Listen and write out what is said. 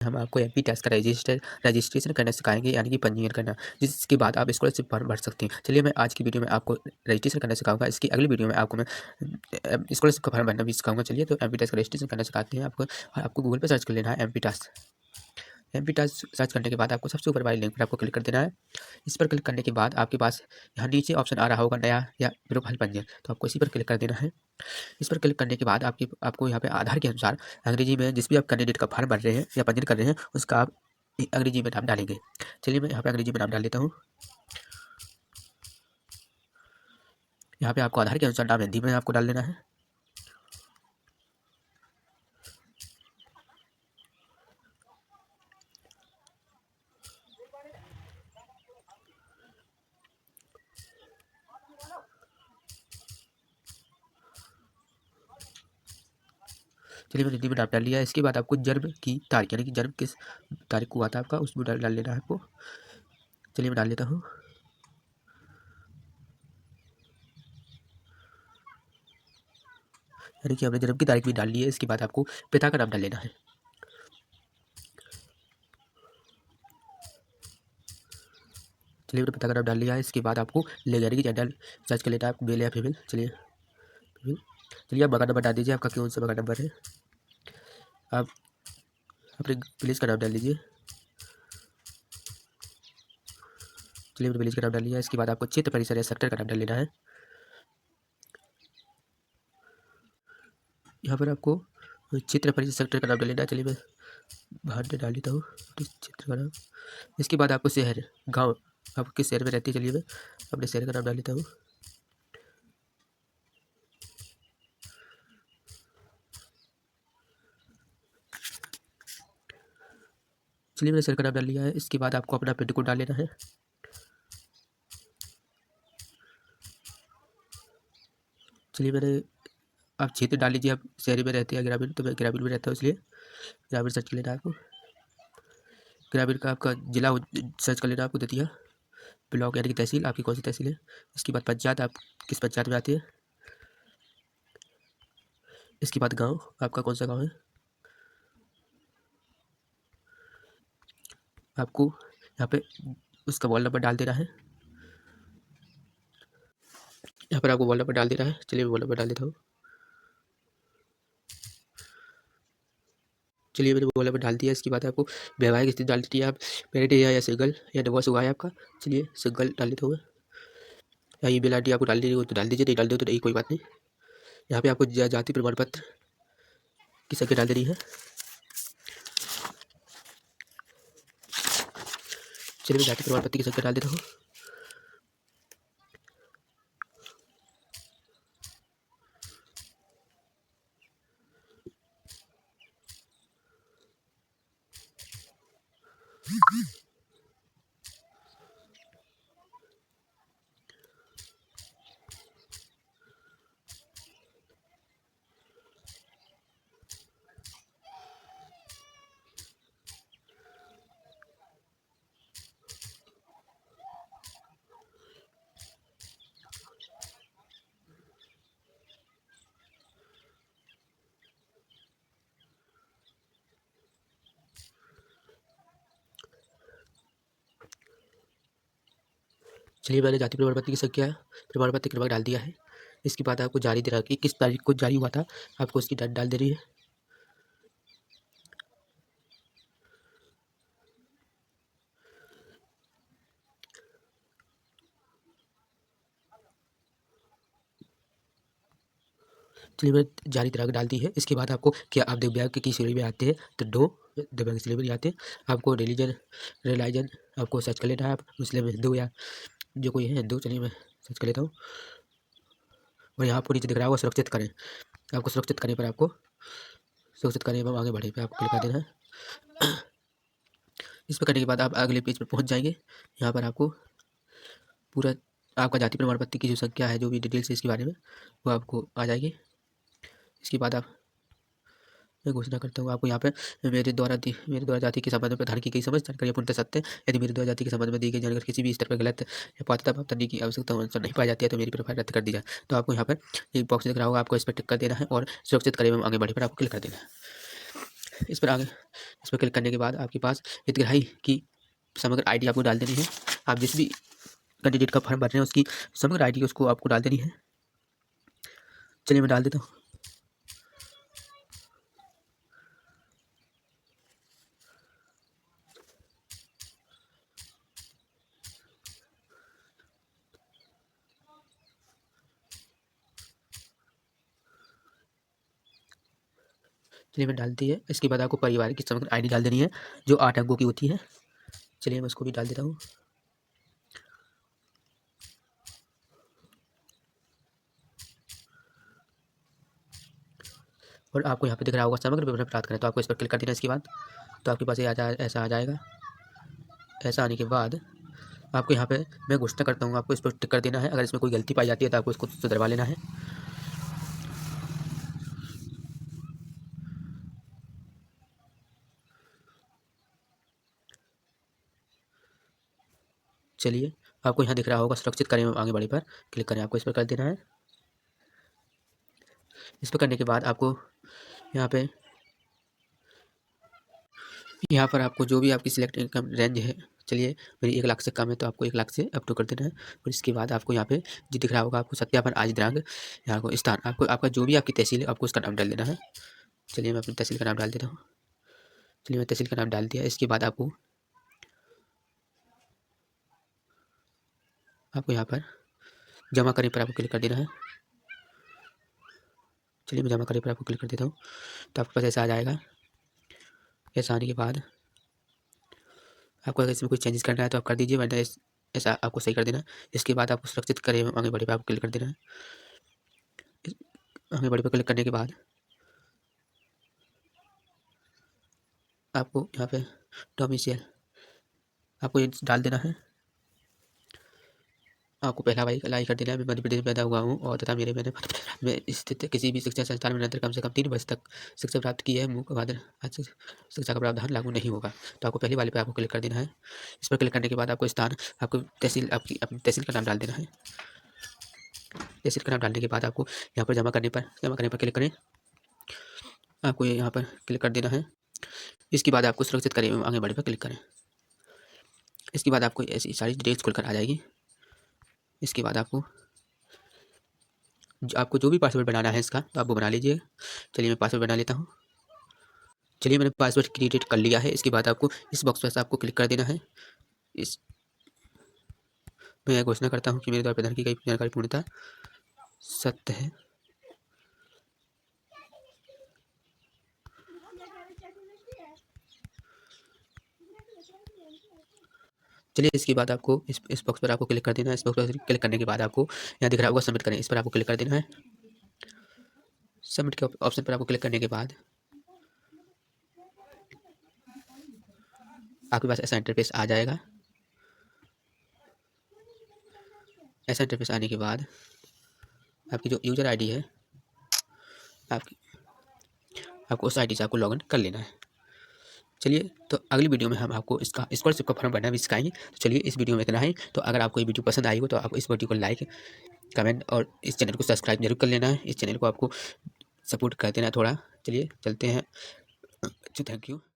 हम आपको MP tax का रजिस्ट्रेशन करना सिखाएंगे, यानी कि पंजीयन करना, जिसके बाद आप स्कॉलरशिप फॉर्म भर सकते हैं। चलिए मैं आज की वीडियो में आपको रजिस्ट्रेशन करना सिखाऊंगा। इसकी अगली वीडियो में आपको मैं स्कॉलरशिप का फॉर्म भरना भी सिखाऊंगा। चलिए तो एमपी टैक्स का रजिस्ट्रेशन करना सिखाते हैं आपको। और आपको गूगल पर सर्च कर लेना है एमपी टैक्स सर्च करने के बाद आपको सबसे ऊपर वाली लिंक पर आपको क्लिक कर देना है। इस पर क्लिक करने के बाद आपके पास यहाँ नीचे ऑप्शन आ रहा होगा नया या प्रोफाइल पंजीयन, तो आपको इसी पर क्लिक कर देना है। इस पर क्लिक करने के बाद आपको यहाँ पे आधार के अनुसार अंग्रेजी में जिस भी आप कैंडिडेट का फॉर्म भर रहे हैं या पंजीयन कर रहे हैं उसका आप अंग्रेजी में नाम डालेंगे। चलिए मैं यहाँ पे अंग्रेजी में नाम डाल देता हूँ। यहाँ पे आपको आधार के अनुसार नाम हिंदी में आपको डाल देना है। चलिए मैंने हिंदी में नाम डाल लिया है। इसके बाद आपको जन्म की तारीख, यानी कि जन्म किस तारीख को हुआ था आपका, उसमें डाल लेना है आपको। चलिए मैं डाल लेता हूँ। यानी कि हमने जन्म की तारीख भी डाल ली है। इसके बाद आपको पिता का नाम डाल लेना है। चलिए मैंने पिता का नाम डाल लिया है। इसके बाद आपको ले यानी कि जेंडर सर्च कर लेना है, आपको मेल या फीमेल। चलिए फीमेल। चलिए आप मकान नंबर डाल दीजिए, आपका कौन सा मकान नंबर है। आप अपने विलेज का नाम डाल लीजिए। चलिए मैंने विलेज का नाम डाल लिया है। इसके बाद आपको क्षेत्र परिसर या सेक्टर का नाम डाल लेना है। यहाँ पर आपको क्षेत्र परिसर सेक्टर का नाम डाल लेना है। चलिए मैं बाहर से डाल देता हूँ क्षेत्र का नाम। इसके बाद आपको शहर गाँव, आप किस शहर में रहती है, चलिए मैं अपने शहर का नाम डाल लेता हूँ। चलिए मैंने शहर का नाम डाल लिया है। इसके बाद आपको अपना पिन कोड डाल लेना है। चलिए मैंने आप क्षेत्र डाल लीजिए, आप शहरी में रहते हैं ग्रामीण, तो मैं ग्रामीण में रहता हूँ इसलिए ग्रामीण सर्च कर लेना है आपको। ग्रामीण का आपका जिला सर्च कर लेना आपको, दतिया। ब्लॉक यानी कि तहसील आपकी कौन सी तहसील है। इसके बाद पंचायत, आप किस पंचायत में आती है। इसके बाद गांव, आपका कौन सा गांव है। आपको यहाँ पे उसका मोबाइल नंबर डाल देना है। यहाँ पर आपको मोबाइल नंबर डाल देना है। चलिए मोबाइल नंबर डाल देता हूँ। चलिए मैंने मोबाइल नंबर डाल दिया। इसके बाद आपको वैवाहिक स्थिति डाल दीजिए, आप मैरिड है या सिंगल या डिवोर्स हुआ है आपका। चलिए सिंगल डाल देता हूँ मैं। या ईमेल आईडी आपको डाल दीजिए हो तो डाल दीजिए, नहीं डाल दो तो नहीं, कोई बात नहीं। यहाँ पे आपको जाति प्रमाण पत्र की संख्या डाल देनी है। चलिए मैं जाति प्रमाण पत्र की संख्या डाल देता हूँ। चलिए मैंने जाति प्रमाण पत्र की संख्या प्रमाण पत्र क्रमांक डाल दिया है। इसके बाद आपको जारी दिनांक की किस तारीख को जारी हुआ था, आपको उसकी डेट डाल देनी है। चलिए मैंने जारी दिनांक डाल दी है। इसके बाद आपको क्या आप दिव्यांग की श्रेणी में आते हैं तो नो, दिव्यांग की श्रेणी में नहीं आते। आपको रिलीजन आपको सर्च कर लेना है, आप मुस्लिम हिंदू या जो कोई है हिंदू। चलिए मैं सर्च कर लेता हूँ। और यहाँ आपको नीचे दिख रहा होगा सुरक्षित करें, आपको सुरक्षित करने पर आपको सुरक्षित करने पर आगे बढ़े पे आपको क्लिक कर देना है। इस पर करने के बाद आप अगले पेज पर पहुँच जाएंगे। यहाँ पर आपको पूरा आपका जाति प्रमाण पत्र की जो संख्या है, जो भी डिटेल्स है इसके बारे में, वो आपको आ जाएगी। इसके बाद आप मैं घोषणा करता हूँ आपको यहाँ पे मेरे द्वारा जाति के संबंध में प्रदान की गई समस्त जानकारी पूर्णतः सत्य है। यदि मेरे द्वारा जाति के संबंध में दी गई जानकारी किसी भी स्तर पर गलत या पात्रता प्राप्त करने की आवश्यकता अनुसार नहीं पाई जाती है तो मेरी प्रोफाइल रद्द कर दी जाए। तो आपको यहाँ पर एक बॉक्स दिख रहा होगा, आपको इस पर टिक कर देना है और सुरक्षित करें एवं आगे बढ़े पर आपको क्लिक कर देना है। इस पर क्लिक करने के बाद आपके पास हितग्राही की समग्र आईडी आपको डाल देनी है। आप जिस भी कैंडिडेट का फॉर्म भर रहे हैं उसकी समग्र आईडी उसको आपको डाल देनी है। चलिए मैं डाल देता हूँ। चलिए मैं डालती है। इसके बाद आपको परिवार की समग्र आईडी डाल देनी है जो 8 अंकों की होती है। चलिए मैं उसको भी डाल देता हूँ। और आपको यहाँ पे दिख रहा होगा समग्र विवरण प्राप्त करें, तो आपको इस पर क्लिक कर देना। इसके बाद तो आपके पास ये ऐसा आ जाएगा। ऐसा आने के बाद आपको यहाँ पे मैं घोषणा करता हूँ, आपको इस पर टिक कर देना है। अगर इसमें कोई गलती पाई जाती है तो आपको इसको सुधरवा लेना है। चलिए आपको यहाँ दिख रहा होगा सुरक्षित करें एवं आगे बढ़े पर क्लिक करें, आपको इस पर कर देना है। इस पर करने के बाद आपको यहाँ पर आपको जो भी आपकी सिलेक्ट इनकम रेंज है, चलिए मेरी 1 लाख से कम है तो आपको 1 लाख से अप टू कर देना है। और इसके बाद आपको यहाँ पे जो दिख रहा होगा आपको सत्यापन आज दिनांक, यहाँ को स्थान, आपको आपका जो भी आपकी तहसील है आपको उसका नाम डाल देना है। चलिए मैं अपनी तहसील का नाम डाल देता हूँ। चलिए मैं तहसील का नाम डाल दिया। इसके बाद आपको यहाँ पर जमा करें पर आपको क्लिक कर देना है। चलिए मैं जमा करें पर आपको क्लिक कर देता हूँ। तो आपके पास ऐसा आ जाएगा। ऐसा आने के बाद आपको अगर इसमें कोई चेंजेस करना है तो आप कर दीजिए, वरना ऐसा आपको सही कर देना है। इसके बाद आपको सुरक्षित करें आगे बढ़े पर आपको क्लिक कर देना है। आगे बढ़े पर क्लिक करने के बाद आपको यहाँ पे डोमिसाइल आपको ये डाल देना है। आपको पहला वाई कर देना है। मैं मध्य प्रदेश में पैदा हुआ हूँ और तथा मैंने मध्य प्रदेश में स्थित किसी भी शिक्षा संस्थान में निरंतर कम से कम 3 वर्ष तक शिक्षा प्राप्त की है। मुख्य वादन आज शिक्षा का प्रावधान लागू नहीं होगा। तो आपको पहले वाले पे आपको क्लिक कर देना है। इस पर क्लिक करने के बाद आपको स्थान, आपको तहसील, आपकी अपनी तहसील का नाम डाल देना है। तहसील का नाम डालने के बाद आपको यहाँ पर जमा करने पर क्लिक करें। आपको यहाँ पर क्लिक कर देना है। इसके बाद आपको सुरक्षित करें एवं आगे बढ़े पर क्लिक करें। इसके बाद आपको ऐसी सारी डिटेल्स खुलकर आ जाएगी। इसके बाद आपको जो भी पासवर्ड बनाना है इसका तो आप वो बना लीजिए। चलिए मैं पासवर्ड बना लेता हूँ। चलिए मैंने पासवर्ड क्रिएट कर लिया है। इसके बाद आपको इस बॉक्स पर आपको क्लिक कर देना है। मैं घोषणा करता हूँ कि मेरे द्वारा प्रदान की गई जानकारी पूर्णतः सत्य है। चलिए इसके बाद आपको इस बॉक्स पर आपको क्लिक कर देना है। इस बॉक्स पर क्लिक करने के बाद आपको यहाँ दिख रहा होगा सबमिट करें, इस पर आपको क्लिक कर देना है। सबमिट के ऑप्शन पर आपको क्लिक करने के बाद आपके पास ऐसा इंटरफेस आ जाएगा। ऐसा इंटरफेस आने के बाद आपकी जो यूज़र आईडी है आपको उस आईडी से आपको लॉगिन कर लेना है। चलिए तो अगली वीडियो में हम आपको इसका स्कॉलरशिप का फॉर्म भरना भी सिखाएंगे। तो चलिए इस वीडियो में इतना ही। तो अगर आपको ये वीडियो पसंद आई हो तो आप इस वीडियो को लाइक, कमेंट और इस चैनल को सब्सक्राइब जरूर कर लेना है। इस चैनल को आपको सपोर्ट कर देना थोड़ा। चलिए चलते हैं। Thank you.